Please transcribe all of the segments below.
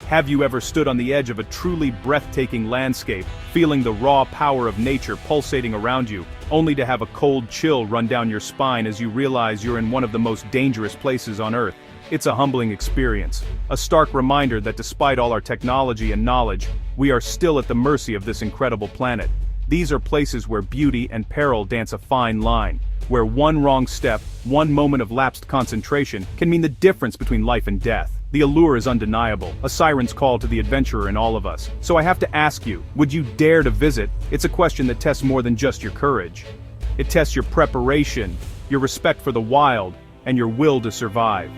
Have you ever stood on the edge of a truly breathtaking landscape, feeling the raw power of nature pulsating around you, only to have a cold chill run down your spine as you realize you're in one of the most dangerous places on Earth? It's a humbling experience, a stark reminder that despite all our technology and knowledge, we are still at the mercy of this incredible planet. These are places where beauty and peril dance a fine line, where one wrong step, one moment of lapsed concentration, can mean the difference between life and death. The allure is undeniable, a siren's call to the adventurer in all of us. So I have to ask you, would you dare to visit? It's a question that tests more than just your courage. It tests your preparation, your respect for the wild, and your will to survive.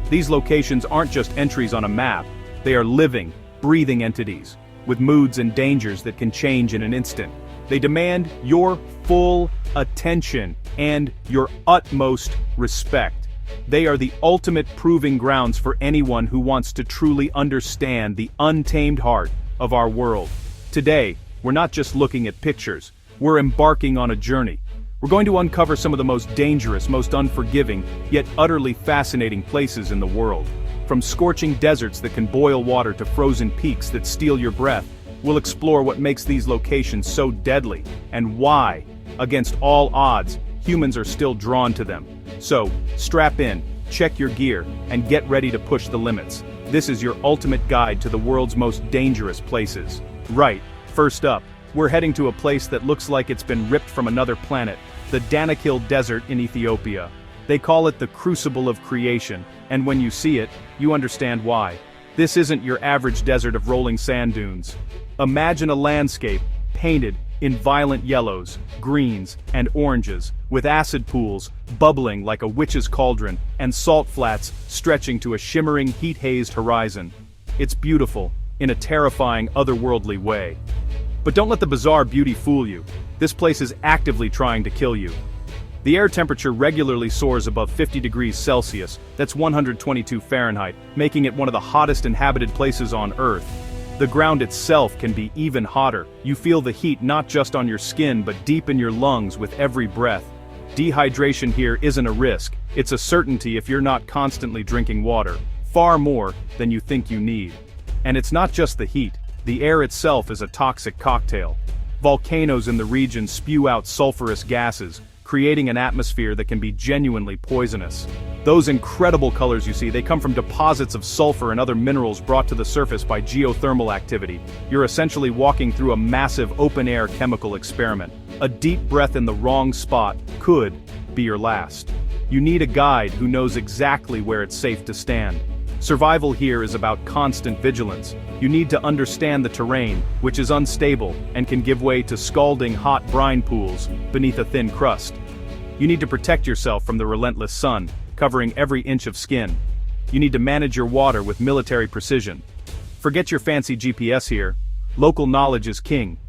These locations aren't just entries on a map, they are living, breathing entities, with moods and dangers that can change in an instant. They demand your full attention and your utmost respect. They are the ultimate proving grounds for anyone who wants to truly understand the untamed heart of our world. Today, we're not just looking at pictures, we're embarking on a journey. We're going to uncover some of the most dangerous, most unforgiving, yet utterly fascinating places in the world. From scorching deserts that can boil water to frozen peaks that steal your breath, we'll explore what makes these locations so deadly, and why, against all odds, humans are still drawn to them. So, strap in, check your gear, and get ready to push the limits. This is your ultimate guide to the world's most dangerous places. Right, first up, we're heading to a place that looks like it's been ripped from another planet, the Danakil Desert in Ethiopia. They call it the crucible of creation, and when you see it, you understand why. This isn't your average desert of rolling sand dunes. Imagine a landscape, painted in violent yellows, greens, and oranges, with acid pools bubbling like a witch's cauldron, and salt flats stretching to a shimmering heat-hazed horizon. It's beautiful, in a terrifying, otherworldly way. But don't let the bizarre beauty fool you. This place is actively trying to kill you. The air temperature regularly soars above 50 degrees Celsius, that's 122 Fahrenheit, making it one of the hottest inhabited places on Earth. The ground itself can be even hotter. You feel the heat not just on your skin but deep in your lungs with every breath. Dehydration here isn't a risk, it's a certainty if you're not constantly drinking water, far more than you think you need. And it's not just the heat, the air itself is a toxic cocktail. Volcanoes in the region spew out sulfurous gases, creating an atmosphere that can be genuinely poisonous. Those incredible colors you see, they come from deposits of sulfur and other minerals brought to the surface by geothermal activity. You're essentially walking through a massive open-air chemical experiment. A deep breath in the wrong spot could be your last. You need a guide who knows exactly where it's safe to stand. Survival here is about constant vigilance. You need to understand the terrain, which is unstable and can give way to scalding hot brine pools beneath a thin crust. You need to protect yourself from the relentless sun, covering every inch of skin. You need to manage your water with military precision. Forget your fancy GPS here. Local knowledge is king.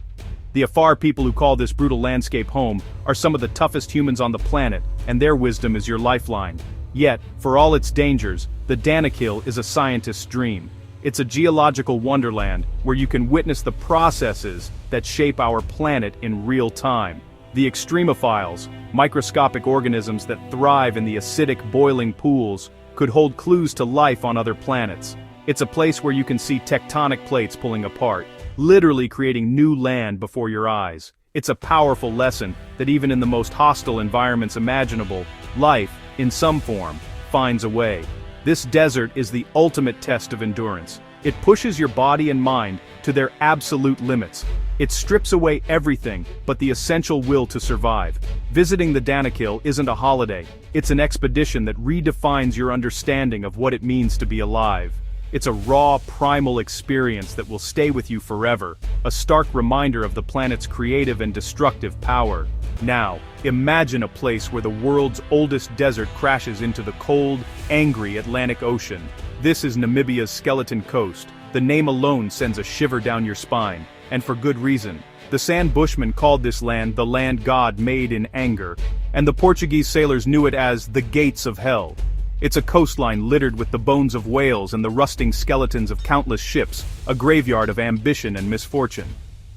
The Afar people who call this brutal landscape home are some of the toughest humans on the planet, and their wisdom is your lifeline. Yet, for all its dangers, the Danakil is a scientist's dream. It's a geological wonderland where you can witness the processes that shape our planet in real time. The extremophiles, microscopic organisms that thrive in the acidic boiling pools, could hold clues to life on other planets. It's a place where you can see tectonic plates pulling apart, literally creating new land before your eyes. It's a powerful lesson that even in the most hostile environments imaginable, life, in some form, finds a way. This desert is the ultimate test of endurance. It pushes your body and mind to their absolute limits. It strips away everything but the essential will to survive. Visiting the Danakil isn't a holiday, it's an expedition that redefines your understanding of what it means to be alive. It's a raw, primal experience that will stay with you forever, a stark reminder of the planet's creative and destructive power. Now, imagine a place where the world's oldest desert crashes into the cold, angry Atlantic Ocean. This is Namibia's Skeleton Coast. The name alone sends a shiver down your spine, and for good reason. The Sand Bushmen called this land the land God made in anger, and the Portuguese sailors knew it as the Gates of Hell. It's a coastline littered with the bones of whales and the rusting skeletons of countless ships, a graveyard of ambition and misfortune.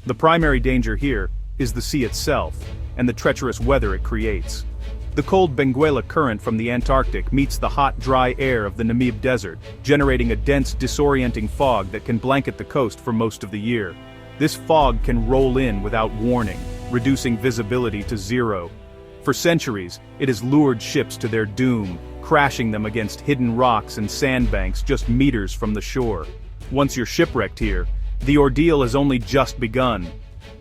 The primary danger here is the sea itself, and the treacherous weather it creates. The cold Benguela current from the Antarctic meets the hot, dry air of the Namib Desert, generating a dense, disorienting fog that can blanket the coast for most of the year. This fog can roll in without warning, reducing visibility to zero. For centuries, it has lured ships to their doom, crashing them against hidden rocks and sandbanks just meters from the shore. Once you're shipwrecked here, the ordeal has only just begun.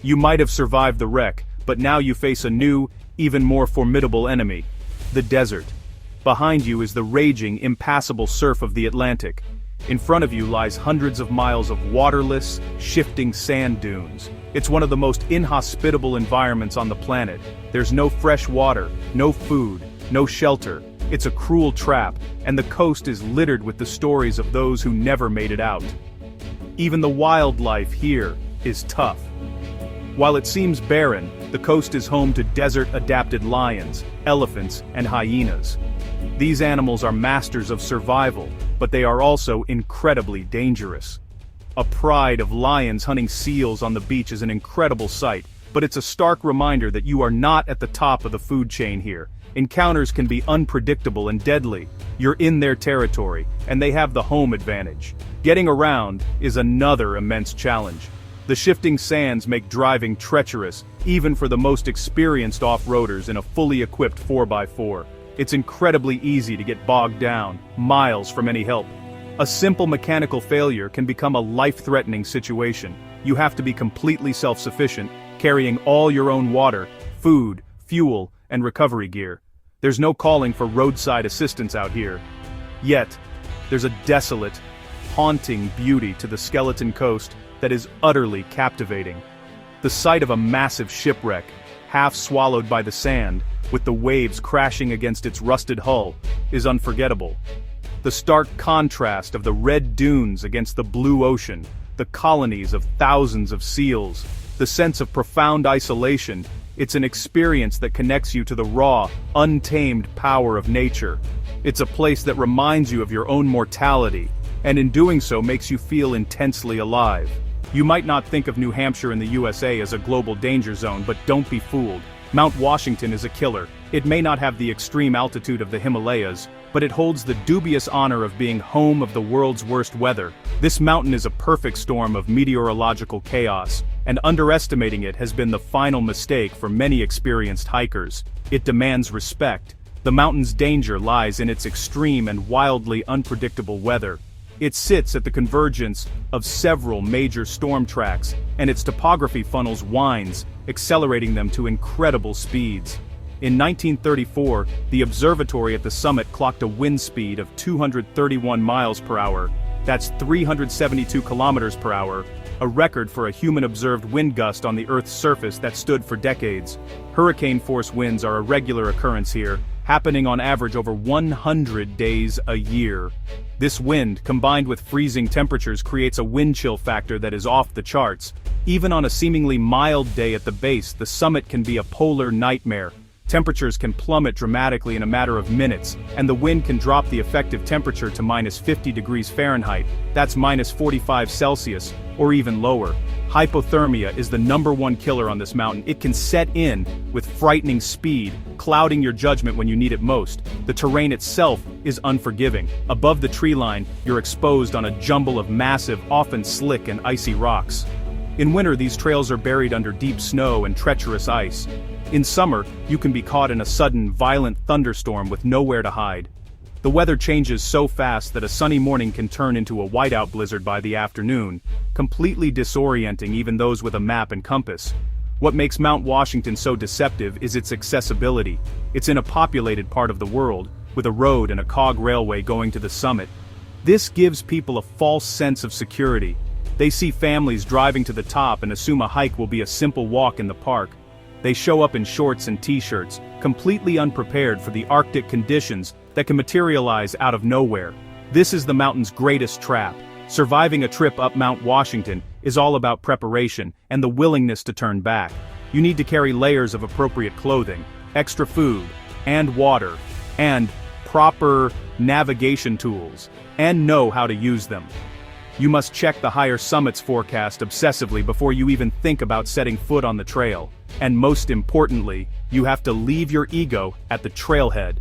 You might have survived the wreck, but now you face a new, even more formidable enemy: the desert. Behind you is the raging, impassable surf of the Atlantic. In front of you lies hundreds of miles of waterless, shifting sand dunes. It's one of the most inhospitable environments on the planet. There's no fresh water, no food, no shelter. It's a cruel trap, and the coast is littered with the stories of those who never made it out. Even the wildlife here is tough. While it seems barren, the coast is home to desert-adapted lions, elephants, and hyenas. These animals are masters of survival, but they are also incredibly dangerous. A pride of lions hunting seals on the beach is an incredible sight, but it's a stark reminder that you are not at the top of the food chain here. Encounters can be unpredictable and deadly. You're in their territory, and they have the home advantage. Getting around is another immense challenge. The shifting sands make driving treacherous, even for the most experienced off-roaders in a fully equipped 4x4. It's incredibly easy to get bogged down, miles from any help. A simple mechanical failure can become a life-threatening situation. You have to be completely self-sufficient, carrying all your own water, food, fuel, and recovery gear. There's no calling for roadside assistance out here. Yet, there's a desolate, haunting beauty to the Skeleton Coast that is utterly captivating. The sight of a massive shipwreck, half swallowed by the sand, with the waves crashing against its rusted hull, is unforgettable. The stark contrast of the red dunes against the blue ocean, the colonies of thousands of seals, the sense of profound isolation, it's an experience that connects you to the raw, untamed power of nature. It's a place that reminds you of your own mortality, and in doing so makes you feel intensely alive. You might not think of New Hampshire in the USA as a global danger zone, but don't be fooled. Mount Washington is a killer. It may not have the extreme altitude of the Himalayas, but it holds the dubious honor of being home of the world's worst weather. This mountain is a perfect storm of meteorological chaos, and underestimating it has been the final mistake for many experienced hikers. It demands respect. The mountain's danger lies in its extreme and wildly unpredictable weather. It sits at the convergence of several major storm tracks, and its topography funnels winds, accelerating them to incredible speeds. In 1934, the observatory at the summit clocked a wind speed of 231 miles per hour. That's 372 kilometers per hour, a record for a human-observed wind gust on the Earth's surface that stood for decades. Hurricane-force winds are a regular occurrence here, happening on average over 100 days a year. This wind, combined with freezing temperatures, creates a wind chill factor that is off the charts. Even on a seemingly mild day at the base, the summit can be a polar nightmare. Temperatures can plummet dramatically in a matter of minutes, and the wind can drop the effective temperature to minus 50 degrees Fahrenheit, that's minus 45 Celsius, or even lower. Hypothermia is the #1 killer on this mountain. It can set in with frightening speed, clouding your judgment when you need it most. The terrain itself is unforgiving. Above the tree line, you're exposed on a jumble of massive, often slick and icy rocks. In winter, these trails are buried under deep snow and treacherous ice. In summer, you can be caught in a sudden, violent thunderstorm with nowhere to hide. The weather changes so fast that a sunny morning can turn into a whiteout blizzard by the afternoon, completely disorienting even those with a map and compass. What makes Mount Washington so deceptive is its accessibility. It's in a populated part of the world, with a road and a cog railway going to the summit. This gives people a false sense of security. They see families driving to the top and assume a hike will be a simple walk in the park. They show up in shorts and t-shirts, completely unprepared for the Arctic conditions that can materialize out of nowhere. This is the mountain's greatest trap. Surviving a trip up Mount Washington is all about preparation and the willingness to turn back. You need to carry layers of appropriate clothing, extra food, and water, and proper navigation tools, and know how to use them. You must check the higher summits forecast obsessively before you even think about setting foot on the trail. And most importantly, You have to leave your ego at the trailhead.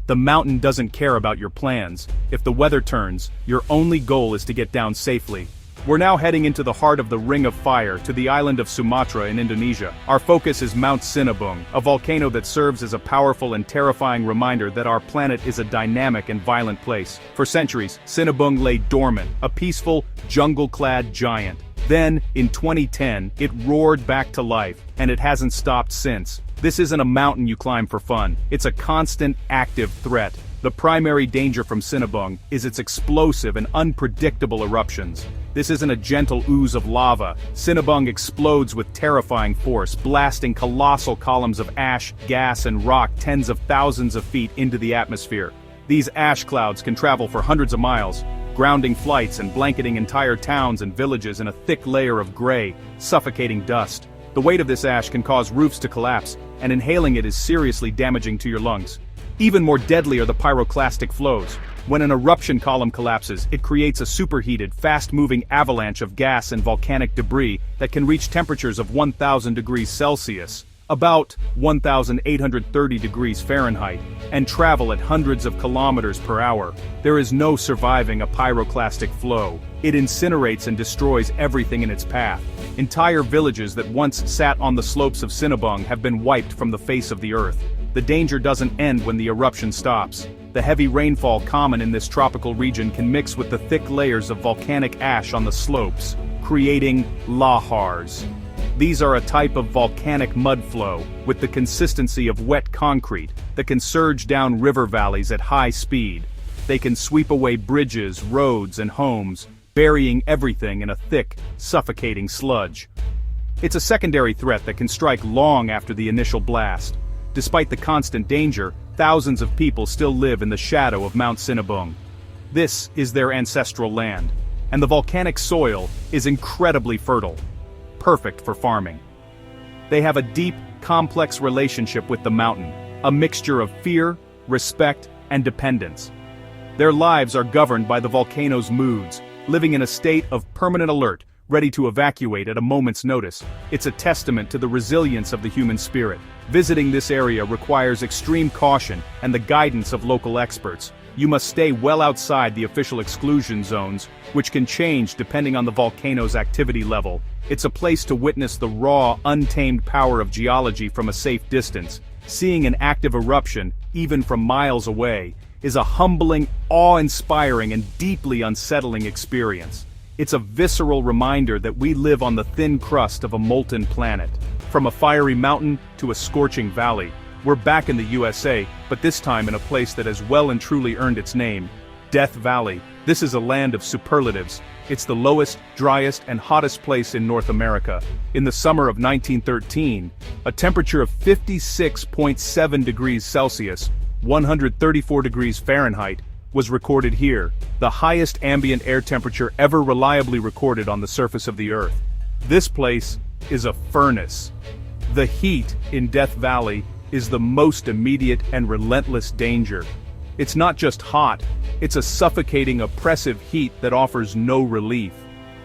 The mountain doesn't care about your plans. If the weather turns, your only goal is to get down safely. We're now heading into the heart of the Ring of Fire, to the island of Sumatra in Indonesia. Our focus is Mount Sinabung, a volcano that serves as a powerful and terrifying reminder that our planet is a dynamic and violent place. For centuries, Sinabung lay dormant, a peaceful, jungle-clad giant. Then, in 2010, it roared back to life, and it hasn't stopped since. This isn't a mountain you climb for fun. It's a constant, active threat. The primary danger from Sinabung is its explosive and unpredictable eruptions. This isn't a gentle ooze of lava. Sinabung explodes with terrifying force, blasting colossal columns of ash, gas, and rock tens of thousands of feet into the atmosphere. These ash clouds can travel for hundreds of miles, grounding flights and blanketing entire towns and villages in a thick layer of gray, suffocating dust. The weight of this ash can cause roofs to collapse, and inhaling it is seriously damaging to your lungs. Even more deadly are the pyroclastic flows. When an eruption column collapses, it creates a superheated, fast-moving avalanche of gas and volcanic debris that can reach temperatures of 1,000 degrees Celsius, about 1,830 degrees Fahrenheit, and travel at hundreds of kilometers per hour. There is no surviving a pyroclastic flow. It incinerates and destroys everything in its path. Entire villages that once sat on the slopes of Sinabung have been wiped from the face of the earth. The danger doesn't end when the eruption stops. The heavy rainfall common in this tropical region can mix with the thick layers of volcanic ash on the slopes, creating lahars. These are a type of volcanic mud flow, with the consistency of wet concrete, that can surge down river valleys at high speed. They can sweep away bridges, roads, and homes, burying everything in a thick, suffocating sludge. It's a secondary threat that can strike long after the initial blast. Despite the constant danger, thousands of people still live in the shadow of Mount Sinabung. This is their ancestral land, and the volcanic soil is incredibly fertile, perfect for farming. They have a deep, complex relationship with the mountain, a mixture of fear, respect, and dependence. Their lives are governed by the volcano's moods, living in a state of permanent alert, ready to evacuate at a moment's notice. It's a testament to the resilience of the human spirit. Visiting this area requires extreme caution and the guidance of local experts. You must stay well outside the official exclusion zones, which can change depending on the volcano's activity level. It's a place to witness the raw, untamed power of geology from a safe distance. Seeing an active eruption, even from miles away, is a humbling, awe-inspiring, and deeply unsettling experience. It's a visceral reminder that we live on the thin crust of a molten planet. From a fiery mountain to a scorching valley, we're back in the USA, but this time in a place that has well and truly earned its name, Death Valley. This is a land of superlatives. It's the lowest, driest, and hottest place in North America. In the summer of 1913, a temperature of 56.7 degrees Celsius, 134 degrees Fahrenheit, was recorded here, the highest ambient air temperature ever reliably recorded on the surface of the Earth. This place is a furnace. The heat in Death Valley is the most immediate and relentless danger. It's not just hot, it's a suffocating, oppressive heat that offers no relief.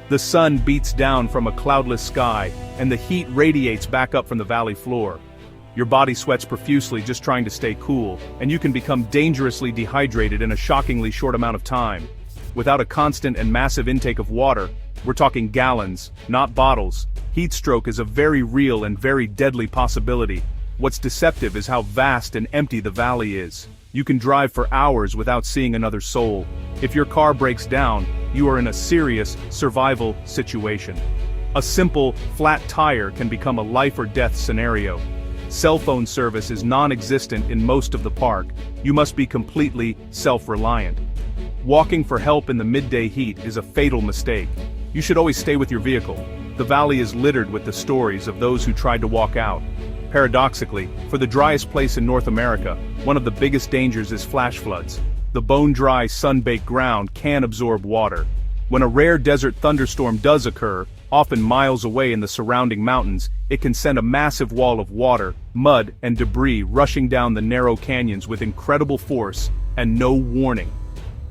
The sun beats down from a cloudless sky, and the heat radiates back up from the valley floor. Your body sweats profusely just trying to stay cool, and you can become dangerously dehydrated in a shockingly short amount of time. Without a constant and massive intake of water, we're talking gallons, not bottles, heat stroke is a very real and very deadly possibility. What's deceptive is how vast and empty the valley is. You can drive for hours without seeing another soul. If your car breaks down, you are in a serious survival situation. A simple, flat tire can become a life or death scenario. Cell phone service is non-existent in most of the park. You must be completely self-reliant. Walking for help in the midday heat is a fatal mistake. You should always stay with your vehicle. The valley is littered with the stories of those who tried to walk out. Paradoxically, for the driest place in North America, one of the biggest dangers is flash floods. The bone-dry, sun-baked ground can absorb water. When a rare desert thunderstorm does occur, often miles away in the surrounding mountains, it can send a massive wall of water, mud, and debris rushing down the narrow canyons with incredible force and no warning.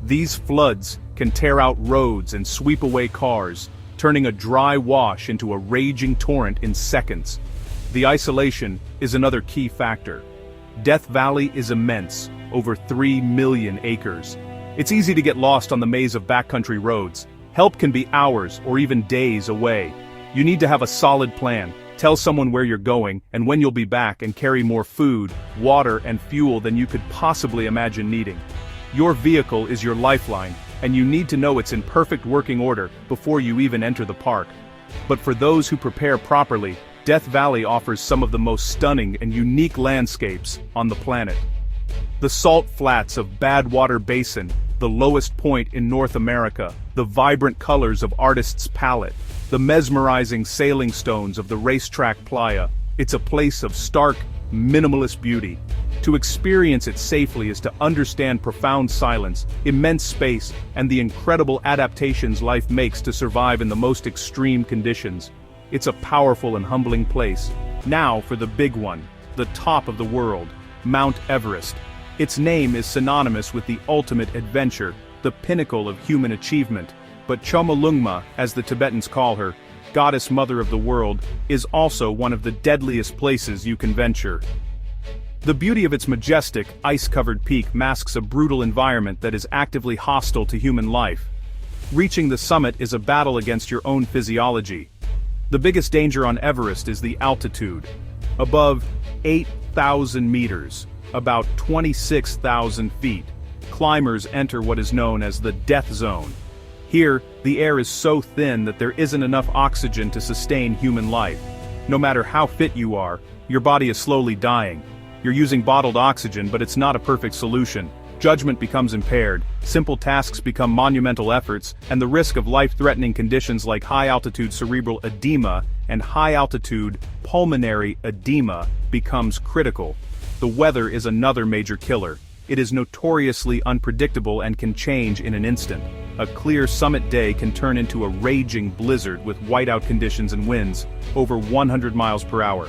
These floods can tear out roads and sweep away cars, turning a dry wash into a raging torrent in seconds. The isolation is another key factor. Death Valley is immense, over 3 million acres. It's easy to get lost on the maze of backcountry roads. Help can be hours or even days away. You need to have a solid plan, tell someone where you're going and when you'll be back, and carry more food, water, and fuel than you could possibly imagine needing. Your vehicle is your lifeline, and you need to know it's in perfect working order before you even enter the park. But for those who prepare properly, Death Valley offers some of the most stunning and unique landscapes on the planet. The salt flats of Badwater Basin, the lowest point in North America, the vibrant colors of Artist's Palette, the mesmerizing sailing stones of the racetrack playa. It's a place of stark, minimalist beauty. To experience it safely is to understand profound silence, immense space, and the incredible adaptations life makes to survive in the most extreme conditions. It's a powerful and humbling place. Now for the big one, the top of the world, Mount Everest. Its name is synonymous with the ultimate adventure, the pinnacle of human achievement. But Chomolungma, as the Tibetans call her, goddess mother of the world, is also one of the deadliest places you can venture. The beauty of its majestic, ice-covered peak masks a brutal environment that is actively hostile to human life. Reaching the summit is a battle against your own physiology. The biggest danger on Everest is the altitude. Above 8,000 meters, about 26,000 feet, climbers enter what is known as the death zone. Here, the air is so thin that there isn't enough oxygen to sustain human life. No matter how fit you are, your body is slowly dying. You're using bottled oxygen, but it's not a perfect solution. Judgment becomes impaired, simple tasks become monumental efforts, and the risk of life-threatening conditions like high-altitude cerebral edema and high-altitude pulmonary edema becomes critical. The weather is another major killer. It is notoriously unpredictable and can change in an instant. A clear summit day can turn into a raging blizzard with whiteout conditions and winds over 100 miles per hour.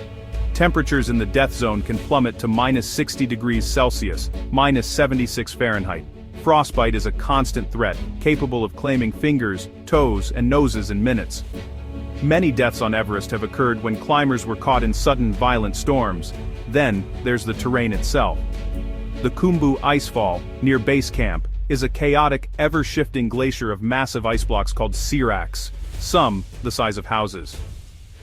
Temperatures in the death zone can plummet to -60 degrees Celsius, -76 Fahrenheit. Frostbite is a constant threat, capable of claiming fingers, toes, and noses in minutes. Many deaths on Everest have occurred when climbers were caught in sudden violent storms. Then, there's the terrain itself. The Khumbu Icefall, near base camp, is a chaotic, ever-shifting glacier of massive ice blocks called seracs, some the size of houses.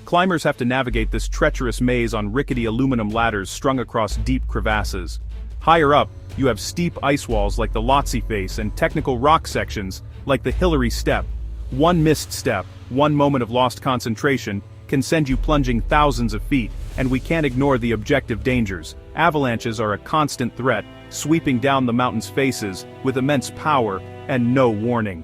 Climbers have to navigate this treacherous maze on rickety aluminum ladders strung across deep crevasses. Higher up, you have steep ice walls like the Lhotse Face and technical rock sections like the Hillary Step. One missed step, one moment of lost concentration, can send you plunging thousands of feet, and we can't ignore the objective dangers. Avalanches are a constant threat, sweeping down the mountain's faces with immense power and no warning.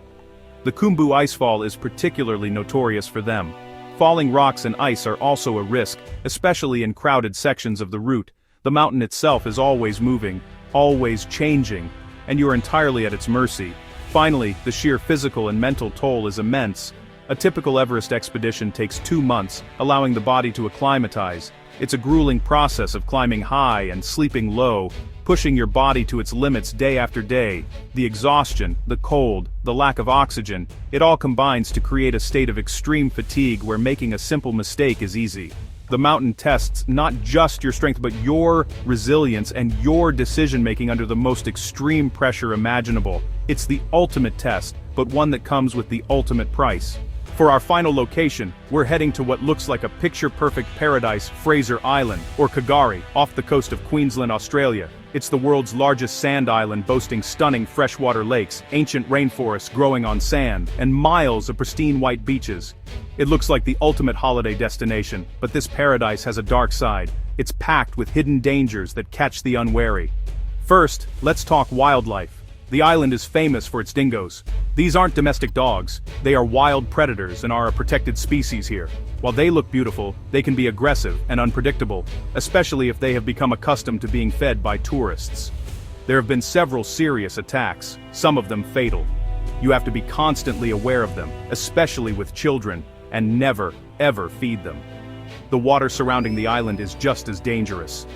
The Khumbu Icefall is particularly notorious for them. Falling rocks and ice are also a risk, especially in crowded sections of the route. The mountain itself is always moving, always changing, and you're entirely at its mercy. Finally, the sheer physical and mental toll is immense. A typical Everest expedition takes 2 months, allowing the body to acclimatize. It's a grueling process of climbing high and sleeping low, pushing your body to its limits day after day. The exhaustion, the cold, the lack of oxygen, it all combines to create a state of extreme fatigue where making a simple mistake is easy. The mountain tests not just your strength but your resilience and your decision-making under the most extreme pressure imaginable. It's the ultimate test, but one that comes with the ultimate price. For our final location, we're heading to what looks like a picture-perfect paradise, Fraser Island, or Kagari, off the coast of Queensland, Australia. It's the world's largest sand island, boasting stunning freshwater lakes, ancient rainforests growing on sand, and miles of pristine white beaches. It looks like the ultimate holiday destination, but this paradise has a dark side. It's packed with hidden dangers that catch the unwary. First, let's talk wildlife. The island is famous for its dingoes. These aren't domestic dogs, they are wild predators and are a protected species here. While they look beautiful, they can be aggressive and unpredictable, especially if they have become accustomed to being fed by tourists. There have been several serious attacks, some of them fatal. You have to be constantly aware of them, especially with children, and never, ever feed them. The water surrounding the island is just as dangerous.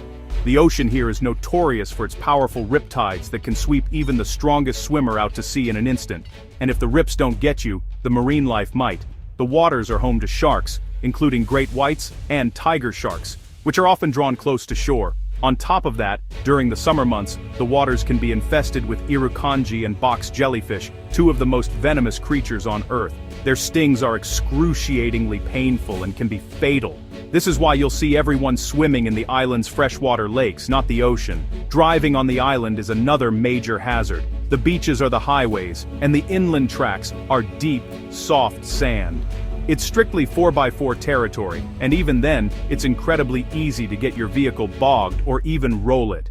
The ocean here is notorious for its powerful riptides that can sweep even the strongest swimmer out to sea in an instant. And if the rips don't get you, the marine life might. The waters are home to sharks, including great whites and tiger sharks. which are often drawn close to shore. On top of that, during the summer months, the waters can be infested with irukandji and box jellyfish, two of the most venomous creatures on Earth. Their stings are excruciatingly painful and can be fatal. This is why you'll see everyone swimming in the island's freshwater lakes, not the ocean. Driving on the island is another major hazard. The beaches are the highways, and the inland tracks are deep, soft sand. It's strictly 4x4 territory, and even then, it's incredibly easy to get your vehicle bogged or even roll it.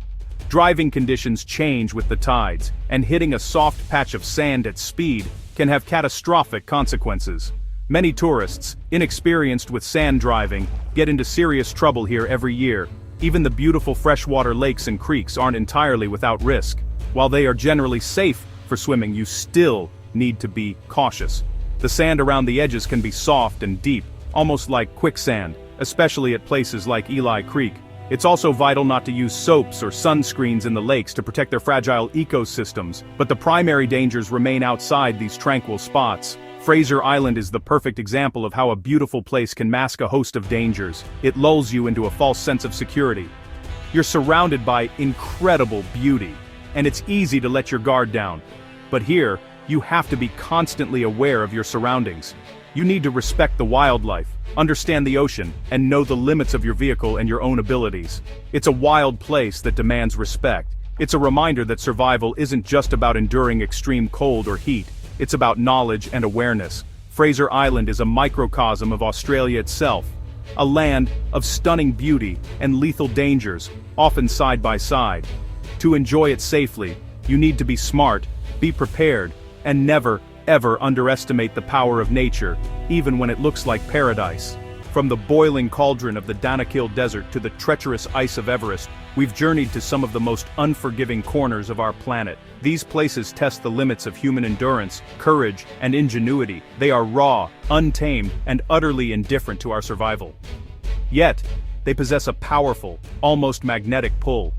Driving conditions change with the tides, and hitting a soft patch of sand at speed can have catastrophic consequences. Many tourists, inexperienced with sand driving, get into serious trouble here every year. Even the beautiful freshwater lakes and creeks aren't entirely without risk. While they are generally safe for swimming, you still need to be cautious. The sand around the edges can be soft and deep, almost like quicksand, especially at places like Eli Creek. It's also vital not to use soaps or sunscreens in the lakes to protect their fragile ecosystems, but the primary dangers remain outside these tranquil spots. Fraser Island is the perfect example of how a beautiful place can mask a host of dangers. It lulls you into a false sense of security. You're surrounded by incredible beauty, and it's easy to let your guard down. But here, you have to be constantly aware of your surroundings. You need to respect the wildlife, understand the ocean, and know the limits of your vehicle and your own abilities. It's a wild place that demands respect. It's a reminder that survival isn't just about enduring extreme cold or heat. It's about knowledge and awareness. Fraser Island is a microcosm of Australia itself, a land of stunning beauty and lethal dangers, often side by side. To enjoy it safely, you need to be smart, be prepared, and never, ever underestimate the power of nature, even when it looks like paradise. From the boiling cauldron of the Danakil Desert to the treacherous ice of Everest, we've journeyed to some of the most unforgiving corners of our planet. These places test the limits of human endurance, courage, and ingenuity. They are raw, untamed, and utterly indifferent to our survival. Yet, they possess a powerful, almost magnetic pull.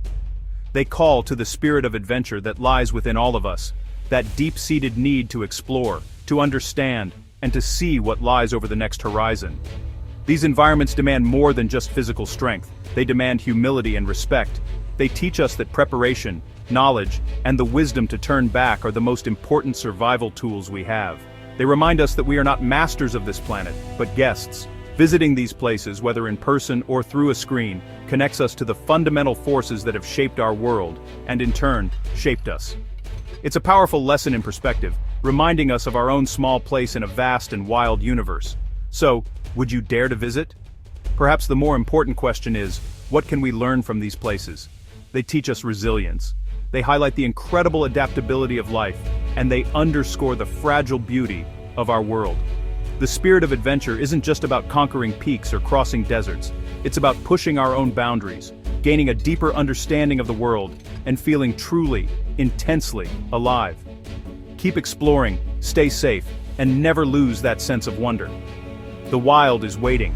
They call to the spirit of adventure that lies within all of us, that deep-seated need to explore, to understand, and to see what lies over the next horizon. These environments demand more than just physical strength. They demand humility and respect. They teach us that preparation, knowledge, and the wisdom to turn back are the most important survival tools we have. They remind us that we are not masters of this planet, but guests. Visiting these places, whether in person or through a screen, connects us to the fundamental forces that have shaped our world, and in turn, shaped us. It's a powerful lesson in perspective, reminding us of our own small place in a vast and wild universe. So, would you dare to visit? Perhaps the more important question is, what can we learn from these places? They teach us resilience. They highlight the incredible adaptability of life, and they underscore the fragile beauty of our world. The spirit of adventure isn't just about conquering peaks or crossing deserts. It's about pushing our own boundaries, gaining a deeper understanding of the world, and feeling truly, intensely alive. Keep exploring, stay safe, and never lose that sense of wonder. The wild is waiting,